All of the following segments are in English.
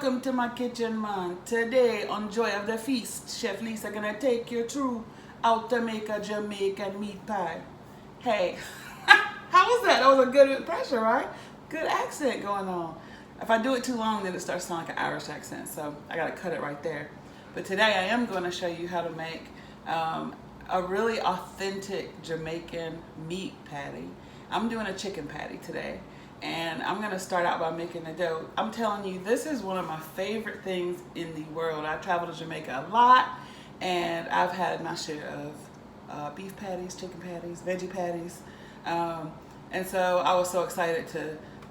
Welcome to my kitchen, man. Today on Joy of the Feast, Chef Lisa gonna take you through how to make a Jamaican meat pie. Hey, how was that? That was a good impression, right? Good accent going on. If I do it too long, then it starts sounding like an Irish accent, so I gotta cut it right there. But today I am gonna show you how to make a really authentic Jamaican meat patty. I'm doing a chicken patty today. And I'm gonna start out by making the dough. I'm telling you, this is one of my favorite things in the world. I travel to Jamaica a lot, and I've had my share of beef patties, chicken patties, veggie patties. And so I was so excited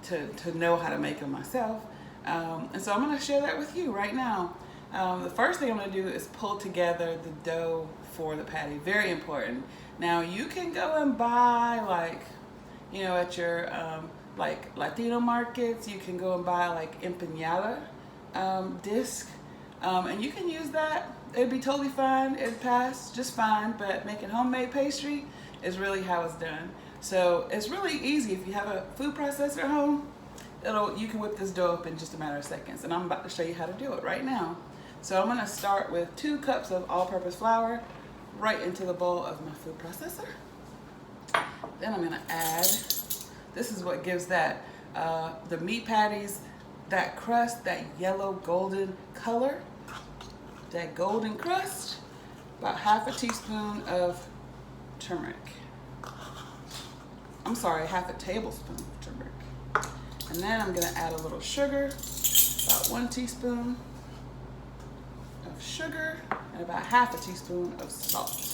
to know how to make them myself. And so I'm gonna share that with you right now. The first thing I'm gonna do is pull together the dough for the patty. Very important. Now you can go and buy, like, you know, at your like Latino markets, you can go and buy like empanada disc, and you can use that. It'd be totally fine. It'd pass just fine. But making homemade pastry is really how it's done. So it's really easy. If you have a food processor at home, you can whip this dough up in just a matter of seconds. And I'm about to show you how to do it right now. So I'm gonna start with 2 cups of all-purpose flour right into the bowl of my food processor. Then I'm gonna add. This is what gives that, the meat patties, that crust, that yellow golden color, that golden crust. About half a teaspoon of turmeric. I'm sorry, half a tablespoon of turmeric. And then I'm gonna add a little sugar, about 1 teaspoon of sugar, and about half a teaspoon of salt.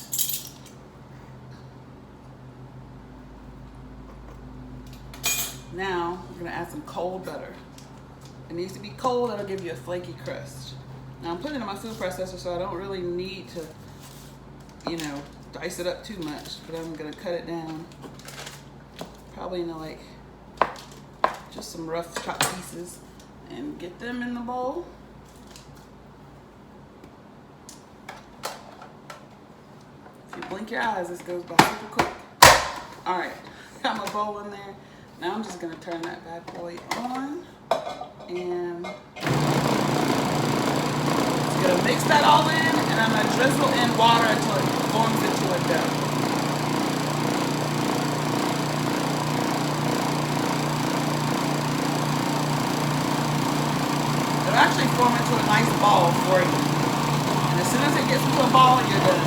Now, we're gonna add some cold butter. It needs to be cold, that'll give you a flaky crust. Now I'm putting it in my food processor, so I don't really need to, you know, dice it up too much, but I'm gonna cut it down. Probably into like, just some rough chopped pieces and get them in the bowl. If you blink your eyes, this goes by super quick. All right, got my bowl in there. Now I'm just gonna turn that bad boy on, and just gonna mix that all in, and I'm gonna drizzle in water until it forms into a dough. It'll actually form into a nice ball for you. And as soon as it gets into a ball, you're done.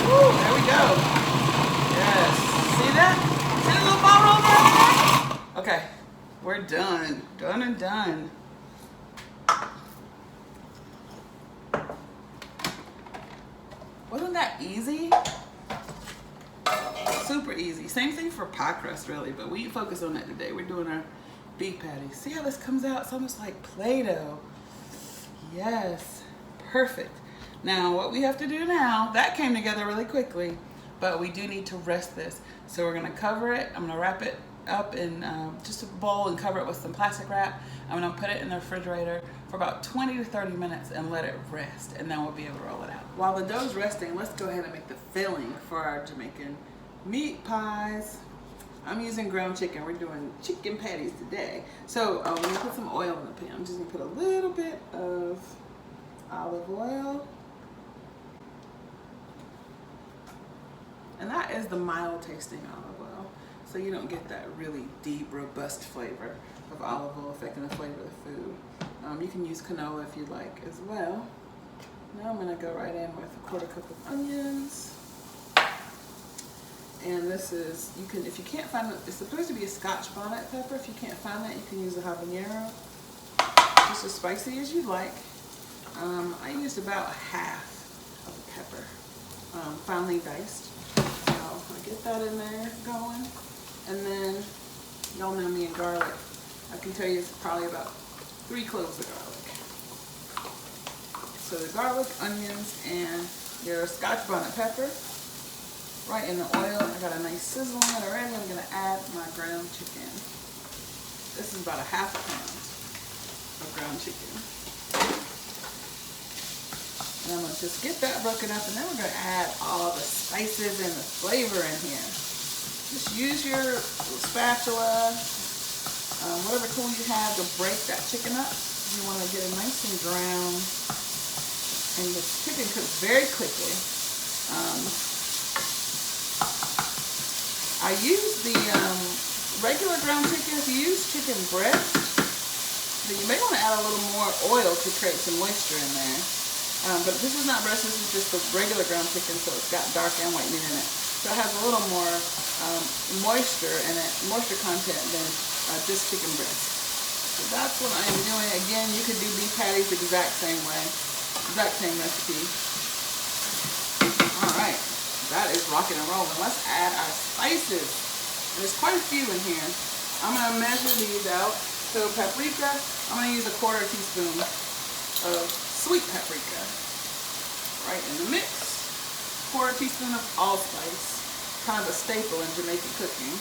Woo, there we go. Yes. See that? See the little ball roll down there? Okay, we're done. Done and done. Wasn't that easy? Super easy. Same thing for pie crust, really, but we focus on that today. We're doing our beef patty. See how this comes out? It's almost like Play-Doh. Yes, perfect. Now, what we have to do now, that came together really quickly, but we do need to rest this. So we're gonna cover it. I'm gonna wrap it up in just a bowl and cover it with some plastic wrap. I'm gonna put it in the refrigerator for about 20 to 30 minutes and let it rest, and then we'll be able to roll it out. While the dough's resting, let's go ahead and make the filling for our Jamaican meat pies. I'm using ground chicken. We're doing chicken patties today. So I'm gonna put some oil in the pan. I'm just gonna put a little bit of olive oil. And that is the mild tasting olive oil. So you don't get that really deep, robust flavor of olive oil affecting the flavor of the food. You can use canola if you like as well. Now I'm gonna go right in with a 1/4 cup of onions. And this is, you can, if you can't find it, it's supposed to be a scotch bonnet pepper. If you can't find that, you can use a habanero. Just as spicy as you like. I used about half of a pepper, finely diced. So I get that in there going. And then, y'all know me and garlic. I can tell you it's probably about 3 cloves of garlic. So the garlic, onions, and your scotch bonnet pepper right in the oil. I got a nice sizzle in it already. I'm gonna add my ground chicken. This is about a half a pound of ground chicken. And I'm gonna just get that broken up, and then we're gonna add all the spices and the flavor in here. Just use your spatula whatever tool you have to break that chicken up. You want to get it nice and brown. And the chicken cooks very quickly. I use the regular ground chicken. If you use chicken breast, then you may want to add a little more oil to create some moisture in there. But this is not breast, this is just the regular ground chicken, so it's got dark and white meat in it. So it has a little more moisture in it, moisture content than just chicken breast. So that's what I'm doing. Again, you could do beef patties the exact same way, exact same recipe. All right, that is rocking and rolling. Let's add our spices. There's quite a few in here. I'm gonna measure these out. So paprika, I'm gonna use a 1/4 teaspoon of sweet paprika. Right in the mix. 1/4 teaspoon of allspice, kind of a staple in Jamaican cooking.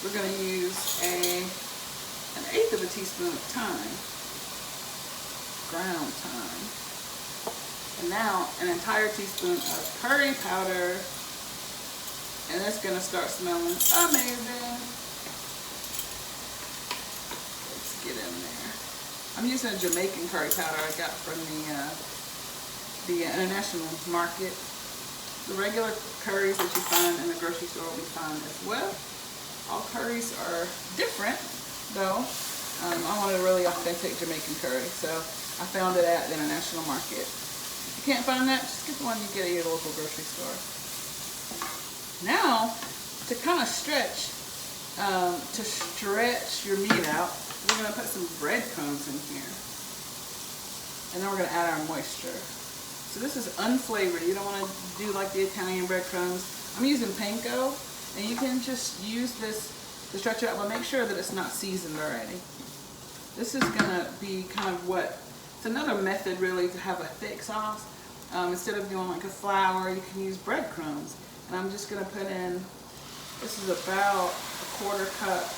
We're gonna use an 1/8 teaspoon of thyme, ground thyme. And now an entire teaspoon of curry powder. And it's gonna start smelling amazing. Let's get in there. I'm using a Jamaican curry powder I got from the international market. The regular curries that you find in the grocery store will be fine as well. All curries are different though. I wanted a really authentic Jamaican curry, so I found it at the international market. If you can't find that, just get the one you get at your local grocery store. Now, to kind of stretch your meat out, we're gonna put some breadcrumbs in here. And then we're gonna add our moisture. So this is unflavored. You don't wanna do like the Italian breadcrumbs. I'm using panko, and you can just use this to stretch it out, but make sure that it's not seasoned already. This is gonna be kind of it's another method really to have a thick sauce. Instead of doing like a flour, you can use breadcrumbs. And I'm just gonna put in, this is about a 1/4 cup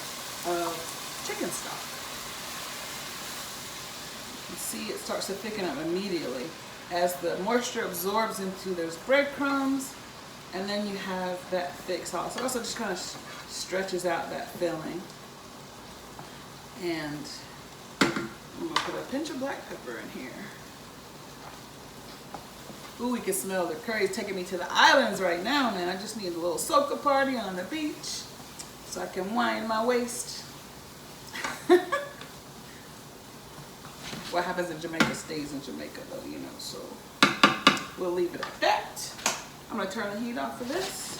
of chicken stock. You can see it starts to thicken up immediately as the moisture absorbs into those breadcrumbs, and then you have that thick sauce. It also just kind of stretches out that filling. And I'm gonna put a pinch of black pepper in here. Ooh, we can smell the curry. It's taking me to the islands right now, man. I just need a little soca party on the beach so I can wind my waist. What happens in Jamaica stays in Jamaica though, you know, so we'll leave it at that. I'm gonna turn the heat off for this,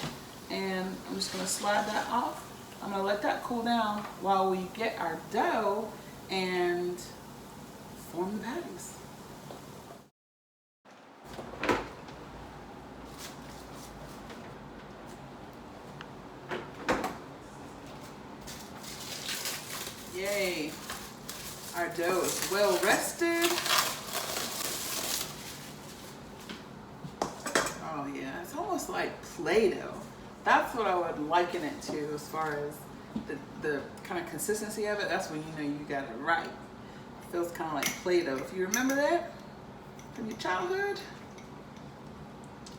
and I'm just gonna slide that off. I'm gonna let that cool down while we get our dough and form the patties. Yay, our dough is well rested. Oh yeah, it's almost like Play-Doh. That's what I would liken it to as far as the kind of consistency of it. That's when you know you got it right. It feels kind of like Play-Doh. If you remember that from your childhood,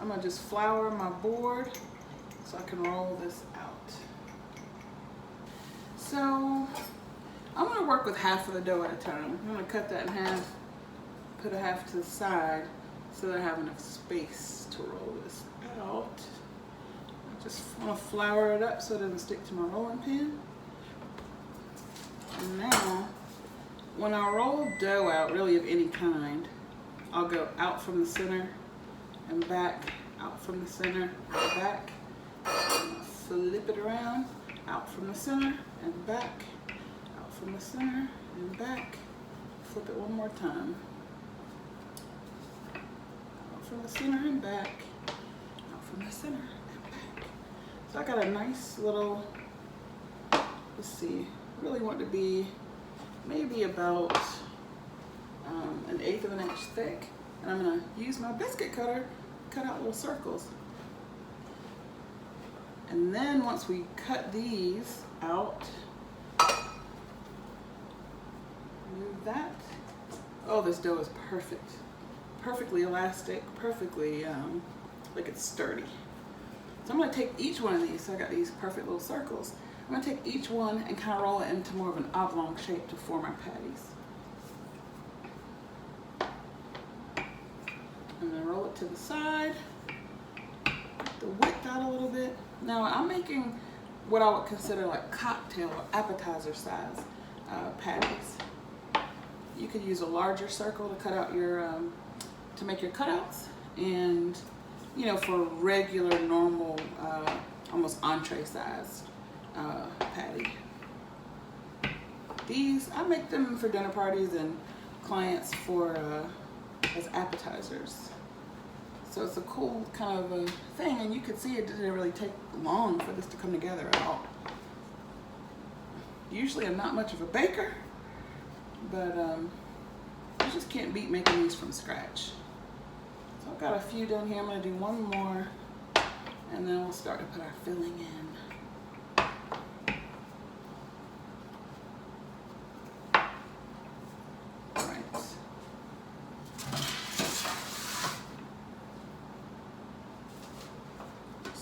I'm gonna just flour my board so I can roll this out. So I'm gonna work with half of the dough at a time. I'm gonna cut that in half, put a half to the side so that I have enough space to roll this out. I just wanna flour it up so it doesn't stick to my rolling pin. And now, when I roll dough out, really of any kind, I'll go out from the center and back, out from the center and back, flip it around, out from the center and back, out from the center and back, flip it one more time, out from the center and back, out from the center and back. So I got a nice little, let's see, really want it to be maybe about 1/8 of an inch thick. And I'm gonna use my biscuit cutter, cut out little circles. And then once we cut these out, move that. Oh, this dough is perfect. Perfectly elastic, perfectly, like it's sturdy. So I'm gonna take each one of these, so I got these perfect little circles. I'm gonna take each one and kind of roll it into more of an oblong shape to form our patties. And then roll it to the side. Get the width out a little bit. Now I'm making what I would consider like cocktail or appetizer size patties. You could use a larger circle to cut out your, to make your cutouts, and you know, for regular, normal, almost entree sized patty. These, I make them for dinner parties and clients for as appetizers. So it's a cool kind of a thing, and you could see it didn't really take long for this to come together at all. Usually I'm not much of a baker, but you just can't beat making these from scratch. So I've got a few done here. I'm gonna do one more, and then we'll start to put our filling in.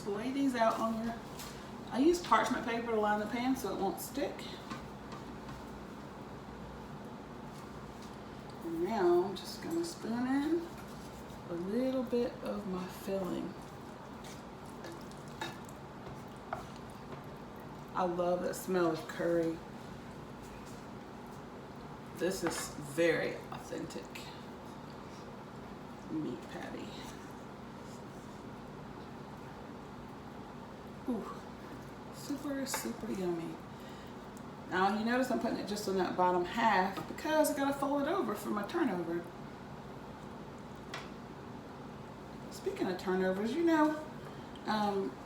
Lay these out on your, I use parchment paper to line the pan so it won't stick. And now I'm just gonna spoon in a little bit of my filling. I love the smell of curry. This is very authentic meat patty. Ooh, super, super yummy. Now you notice I'm putting it just on that bottom half because I gotta fold it over for my turnover. Speaking of turnovers, you know,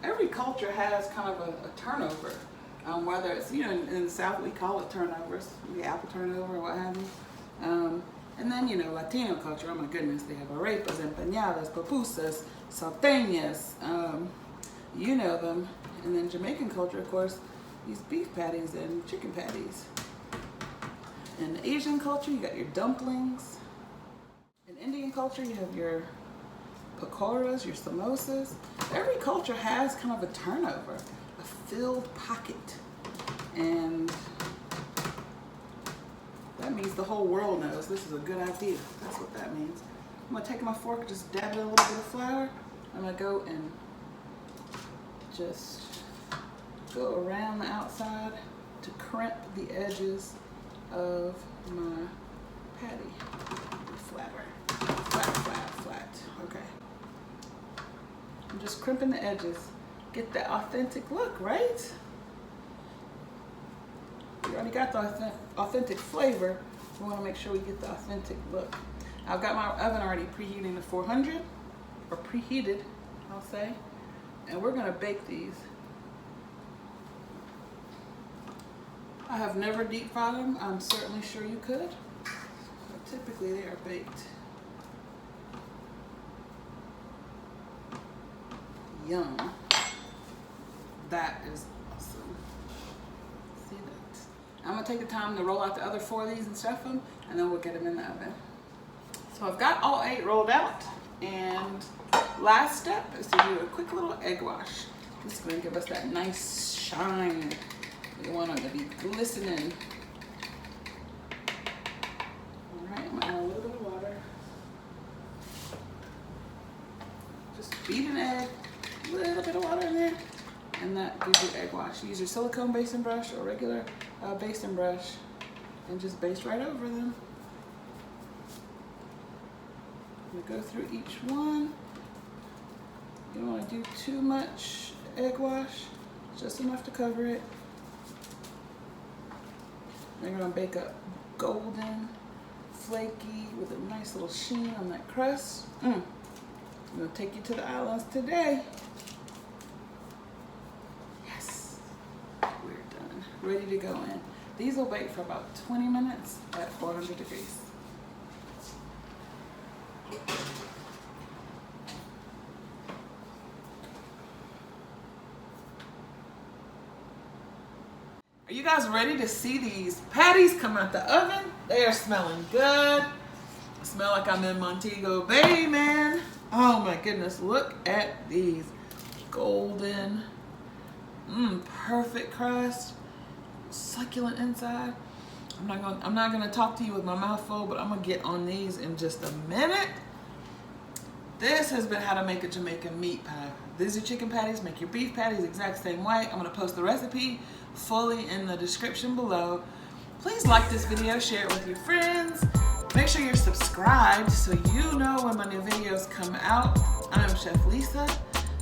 every culture has kind of a turnover. Whether it's, you know, in the South we call it turnovers, the apple turnover or what have you. And then, you know, Latino culture, oh my goodness, they have arepas, empanadas, pupusas, salteñas, you know them. And then Jamaican culture, of course, these beef patties and chicken patties. In the Asian culture, you got your dumplings. In Indian culture, you have your pakoras, your samosas. Every culture has kind of a turnover, a filled pocket. And that means the whole world knows this is a good idea. That's what that means. I'm gonna take my fork, just dab it a little bit of flour. I'm gonna go and just go around the outside to crimp the edges of my patty. Flatter. Flat, flat, flat. Okay. I'm just crimping the edges. Get that authentic look, right? We already got the authentic flavor. We want to make sure we get the authentic look. I've got my oven already preheating to 400, or preheated, I'll say. And we're gonna bake these. I have never deep fried them. I'm certainly sure you could. But typically they are baked. Yum. That is awesome. See that? I'm gonna take the time to roll out the other 4 of these and stuff them, and then we'll get them in the oven. So I've got all 8 rolled out, and last step is to do a quick little egg wash. This is going to give us that nice shine. We want them to be glistening. All right, I'm going to add a little bit of water. Just beat an egg, a little bit of water in there, and that gives you egg wash. Use your silicone basting brush or regular basting brush and just baste right over them. We go through each one. You don't want to do too much egg wash, just enough to cover it. They're going to bake up golden, flaky, with a nice little sheen on that crust. I'm going to take you to the islands today. Yes, we're done. Ready to go in. These will bake for about 20 minutes at 400 degrees. Are you guys ready to see these patties come out the oven? They are smelling good. I smell like I'm in Montego Bay, man. Oh my goodness, look at these golden Perfect crust, succulent inside. I'm not gonna talk to you with my mouth full, but I'm gonna get on these in just a minute. This has been how to make a Jamaican meat pie. These are chicken patties. Make your beef patties exact same way. I'm gonna post the recipe fully in the description below. Please like this video, share it with your friends. Make sure you're subscribed so you know when my new videos come out. I'm Chef Lisa.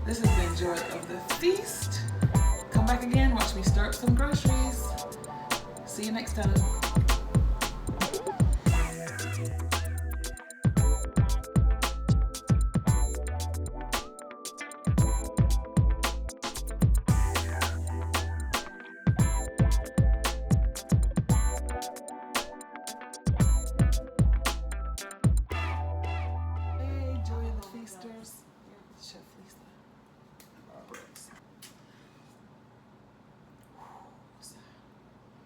This has been Joy of the Feast. Come back again, watch me stir up some groceries. See you next time.